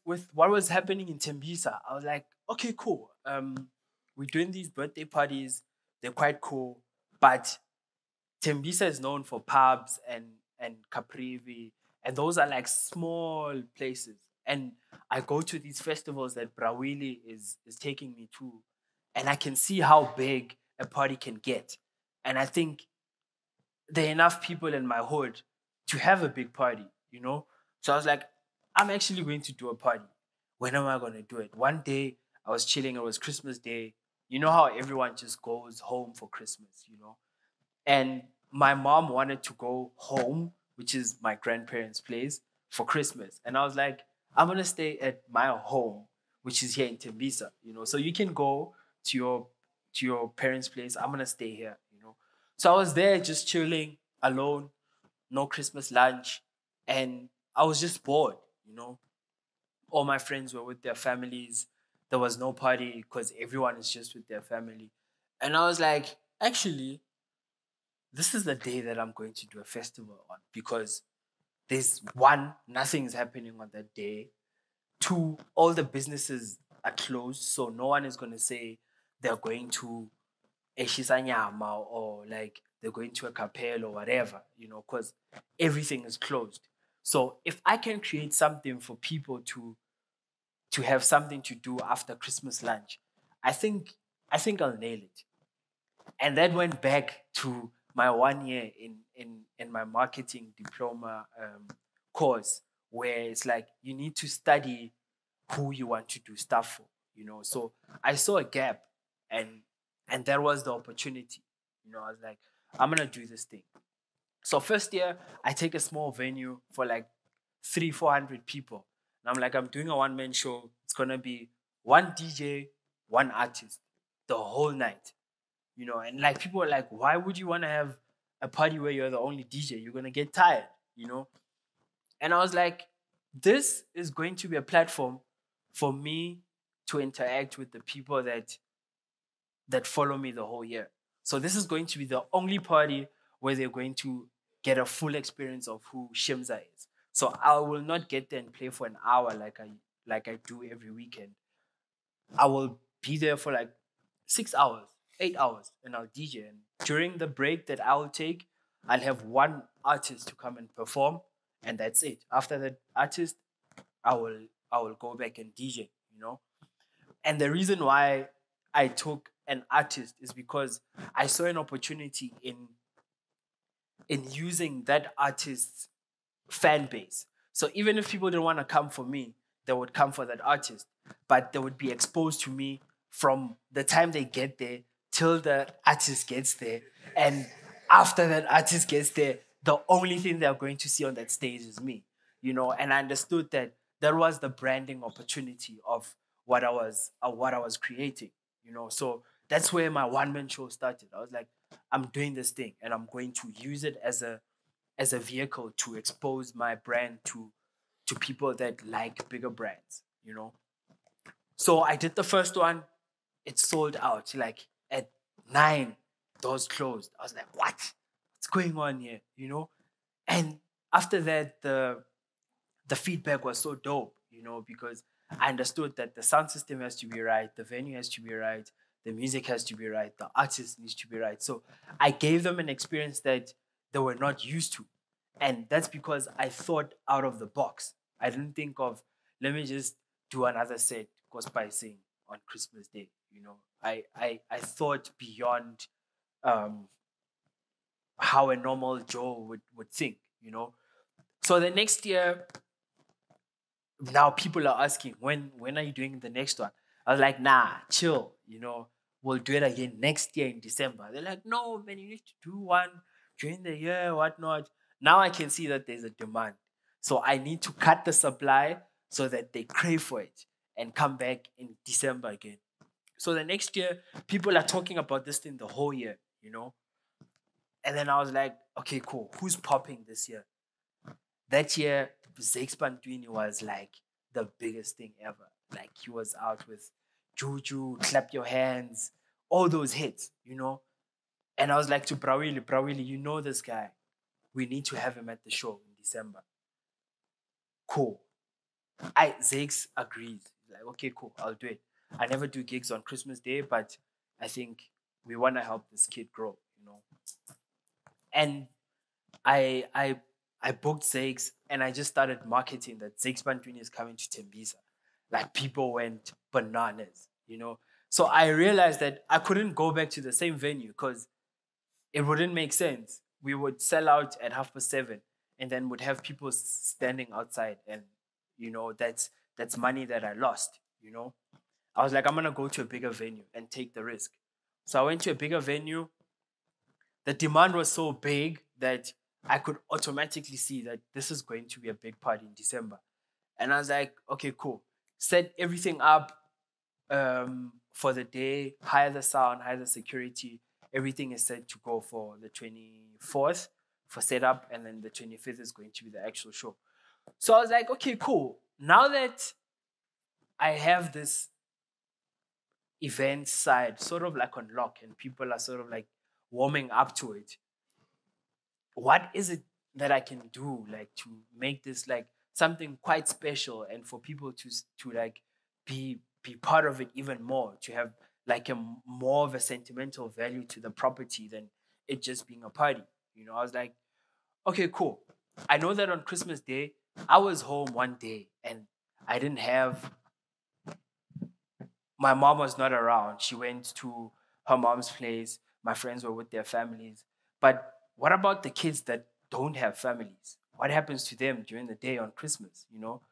with what was happening in Tembisa, I was like, okay, cool. We're doing these birthday parties. They're quite cool, but Tembisa is known for pubs and Caprivi, and those are like small places. And I go to these festivals that Brawili is taking me to, and I can see how big a party can get. And I think there are enough people in my hood to have a big party, you know? So I was like, I'm actually going to do a party. When am I going to do it? One day I was chilling, it was Christmas Day. You know how everyone just goes home for Christmas, you know? And my mom wanted to go home, which is my grandparents' place, for Christmas. And I was like, I'm going to stay at my home, which is here in Tembisa, you know? So you can go to your parents' place. I'm going to stay here, you know? So I was there just chilling alone, no Christmas lunch, and I was just bored, you know. All my friends were with their families. There was no party because everyone is just with their family. And I was like, actually, this is the day that I'm going to do a festival on because there's one, nothing is happening on that day. Two, all the businesses are closed, so no one is going to say they're going to Eshisanyama or like they're going to a capel or whatever, you know, because everything is closed. So if I can create something for people to have something to do after Christmas lunch, I think I'll nail it. And that went back to my 1 year in my marketing diploma course, where it's like you need to study who you want to do stuff for, you know. So I saw a gap, and that was the opportunity. You know, I was like, I'm gonna do this thing. So first year, I take a small venue for like 300-400 people. And I'm like, I'm doing a one-man show. It's gonna be one DJ, one artist, the whole night. You know, and like people are like, why would you want to have a party where you're the only DJ? You're gonna get tired, you know? And I was like, this is going to be a platform for me to interact with the people that follow me the whole year. So this is going to be the only party where they're going to get a full experience of who Shimza is. So I will not get there and play for an hour like I do every weekend. I will be there for like 6 hours, 8 hours, and I'll DJ. And during the break that I'll take, I'll have one artist to come and perform, and that's it. After that artist, I will go back and DJ, you know. And the reason why I took an artist is because I saw an opportunity in using that artist's fan base. So even if people didn't want to come for me, they would come for that artist, but they would be exposed to me from the time they get there till the artist gets there. And after that artist gets there, the only thing they're going to see on that stage is me, you know. And I understood that that was the branding opportunity of what I was creating, you know. So that's where my one-man show started. I was like, I'm doing this thing and I'm going to use it as a vehicle to expose my brand to people that like bigger brands, you know. So I did the first one. It sold out. Like at 9, doors closed. I was like, what? What's going on here? You know? And after that, the feedback was so dope, you know, because I understood that the sound system has to be right, the venue has to be right, the music has to be right, the artist needs to be right. So I gave them an experience that they were not used to. And that's because I thought out of the box. I didn't think of, let me just do another set, gospel sing on Christmas Day. You know, I thought beyond um, how a normal Joe would think, you know. So the next year, now people are asking, when are you doing the next one? I was like, nah, chill, you know, we'll do it again next year in December. They're like, no, man, you need to do one during the year, whatnot. Now I can see that there's a demand. So I need to cut the supply so that they crave for it and come back in December again. So the next year, people are talking about this thing the whole year, you know? And then I was like, okay, cool. Who's popping this year? That year, Zakes Pantwini was like the biggest thing ever. Like he was out with Juju, Clap Your Hands, all those hits, you know? And I was like to Brawili, you know this guy. We need to have him at the show in December. Cool. Zakes agreed. Like, okay, cool, I'll do it. I never do gigs on Christmas Day, but I think we want to help this kid grow, you know. And I I I booked Zakes and I just started marketing that Zakes Bantwini is coming to Tembisa. Like people went bananas, you know. So I realized that I couldn't go back to the same venue because it wouldn't make sense. We would sell out at 7:30 and then would have people standing outside, and you know that's money that I lost, you know. I was like, I'm gonna go to a bigger venue and take the risk. So I went to a bigger venue. The demand was so big that I could automatically see that this is going to be a big party in December. And I was like, okay, cool. Set everything up for the day, hire the sound, hire the security. Everything is set to go for the 24th for setup, and then the 25th is going to be the actual show. So I was like, okay, cool. Now that I have this event side sort of like on lock and people are sort of like warming up to it, what is it that I can do like to make this like something quite special and for people to like be part of it even more, to have like more of a sentimental value to the property than it just being a party. You know, I was like, okay, cool. I know that on Christmas Day I was home one day and I didn't have, my mom was not around. She went to her mom's place. My friends were with their families. But what about the kids that don't have families? What happens to them during the day on Christmas, you know?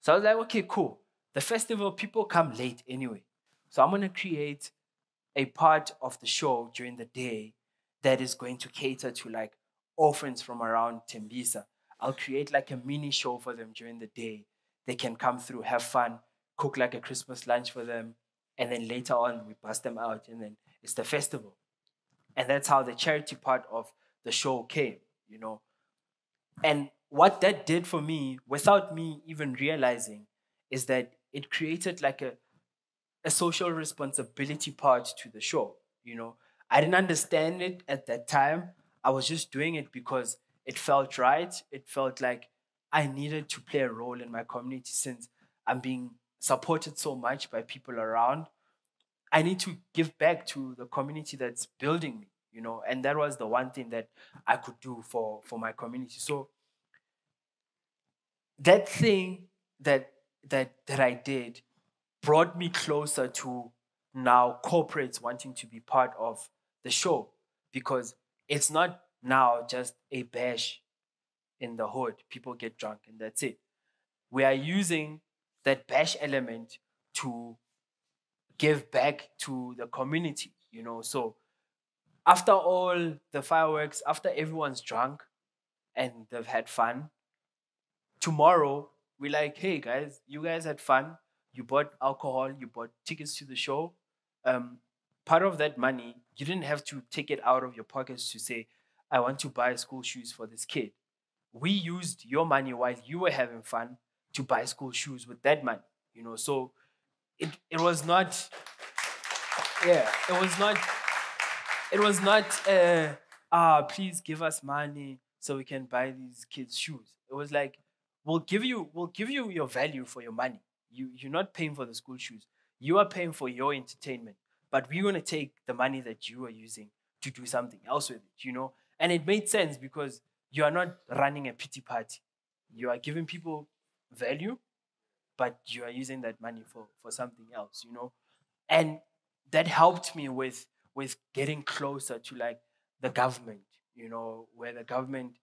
So I was like, okay, cool. The festival, people come late anyway. So I'm going to create a part of the show during the day that is going to cater to like orphans from around Tembisa. I'll create like a mini show for them during the day. They can come through, have fun, cook like a Christmas lunch for them, and then later on we bust them out, and then it's the festival. And that's how the charity part of the show came, you know. And what that did for me, without me even realizing, is that it created like a social responsibility part to the show. You know, I didn't understand it at that time. I was just doing it because it felt right. It felt like I needed to play a role in my community since I'm being supported so much by people around. I need to give back to the community that's building me, you know, and that was the one thing that I could do for my community. So that thing that I did brought me closer to now corporates wanting to be part of the show, because it's not now just a bash in the hood. People get drunk and that's it. We are using that bash element to give back to the community, you know. So after all the fireworks, after everyone's drunk and they've had fun, tomorrow we're like, hey guys, you guys had fun. You bought alcohol, you bought tickets to the show. Um, Part of that money, you didn't have to take it out of your pockets to say, I want to buy school shoes for this kid. We used your money while you were having fun to buy school shoes with that money, you know. So it was not, yeah, it was not please give us money so we can buy these kids shoes. It was like, we'll give you your value for your money. You're not paying for the school shoes, you are paying for your entertainment, but we're going to take the money that you are using to do something else with it, you know. And it made sense because you are not running a pity party, you are giving people value, but you are using that money for something else, you know. And that helped me with getting closer to like the government, you know, where the government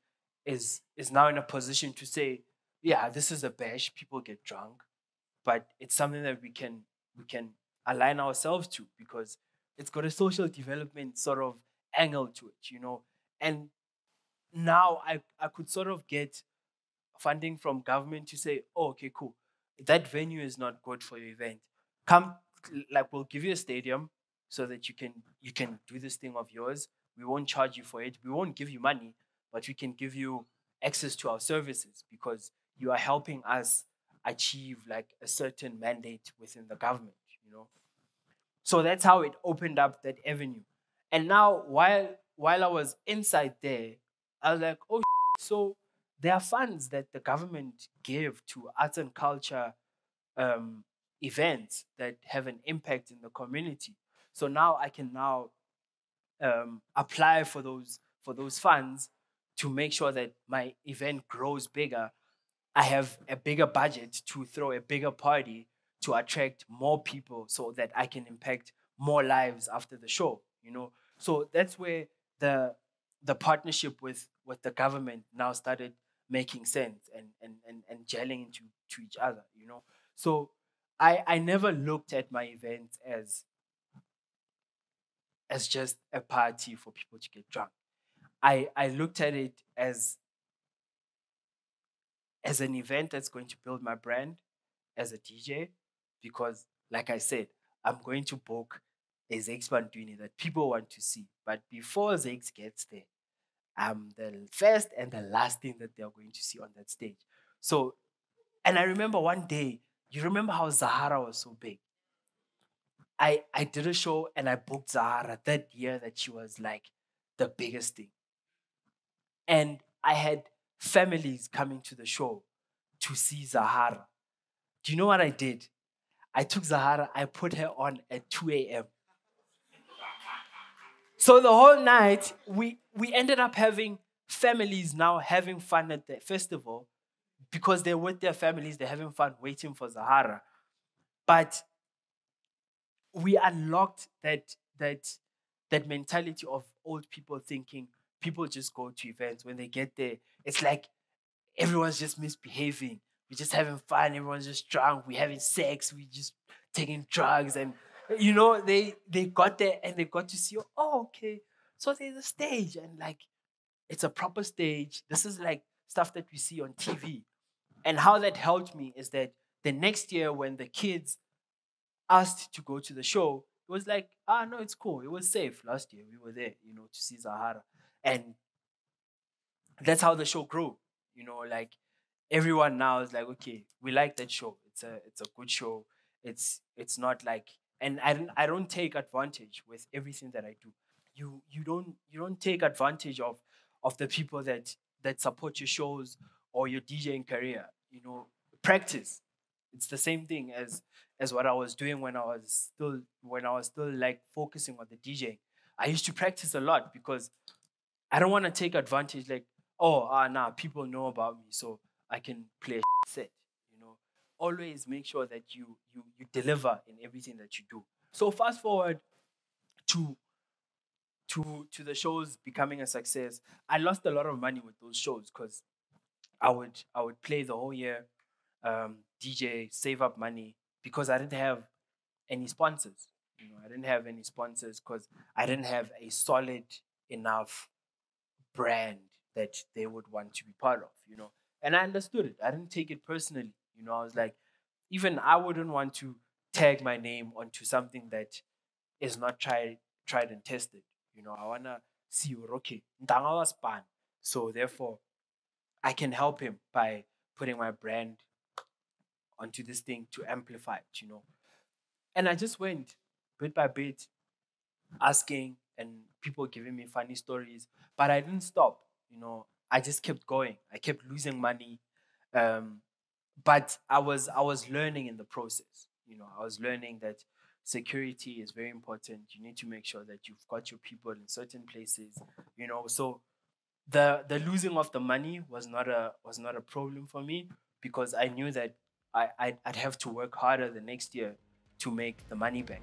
is now in a position to say, yeah, this is a bash, people get drunk, but it's something that we can align ourselves to because it's got a social development sort of angle to it, you know. And now I could sort of get funding from government to say, oh, okay, cool, that venue is not good for your event. Come, like we'll give you a stadium so that you can do this thing of yours. We won't charge you for it. We won't give you money, but we can give you access to our services because you are helping us achieve like a certain mandate within the government, you know. So that's how it opened up that avenue. And now while I was inside there, I was like, oh, so there are funds that the government give to arts and culture events that have an impact in the community. So now I can now apply for those funds to make sure that my event grows bigger. I have a bigger budget to throw a bigger party to attract more people so that I can impact more lives after the show, So that's where the partnership with the government now started making sense and gelling into to each other, So I never looked at my events as just a party for people to get drunk. I looked at it as an event that's going to build my brand as a DJ, because, like I said, I'm going to book a Zakes Bantwini that people want to see. But before Zakes gets there, I'm the first and the last thing that they're going to see on that stage. So, and I remember one day, you remember how Zahara was so big? I did a show and I booked Zahara that year that she was like the biggest thing. And I had families coming to the show to see Zahara. Do you know what I did? I took Zahara, I put her on at 2 a.m. So the whole night, we ended up having families now having fun at the festival because they're with their families, they're having fun waiting for Zahara. But we unlocked that mentality of old people thinking people just go to events. When they get there, it's like everyone's just misbehaving. We're just having fun. Everyone's just drunk. We're having sex. We just taking drugs. And, they got there and they got to see, oh, okay. So there's a stage and like, it's a proper stage. This is like stuff that we see on TV. And how that helped me is that the next year when the kids asked to go to the show, it was like, no, it's cool. It was safe. Last year we were there, to see Zahara. And that's how the show grew. Like everyone now is like, okay, we like that show. It's a good show. It's not like, and I don't take advantage with everything that I do. You don't take advantage of the people that support your shows or your DJing career. Practice. It's the same thing as what I was doing when I was still like focusing on the DJing. I used to practice a lot because I don't want to take advantage like, nah, people know about me, so I can play a set. Always make sure that you deliver in everything that you do. So fast forward to the shows becoming a success. I lost a lot of money with those shows because I would play the whole year, DJ, save up money because I didn't have any sponsors. I didn't have any sponsors because I didn't have a solid enough brand that they would want to be part of, And I understood it. I didn't take it personally. I was like, even I wouldn't want to tag my name onto something that is not tried and tested. I wanna see okay. Ntanga was pan. So therefore I can help him by putting my brand onto this thing to amplify it, And I just went bit by bit, asking and people giving me funny stories, but I didn't stop. I just kept going. I kept losing money, but I was learning in the process. I was learning that security is very important. You need to make sure that you've got your people in certain places. So the losing of the money was not a problem for me because I knew that I'd have to work harder the next year to make the money back.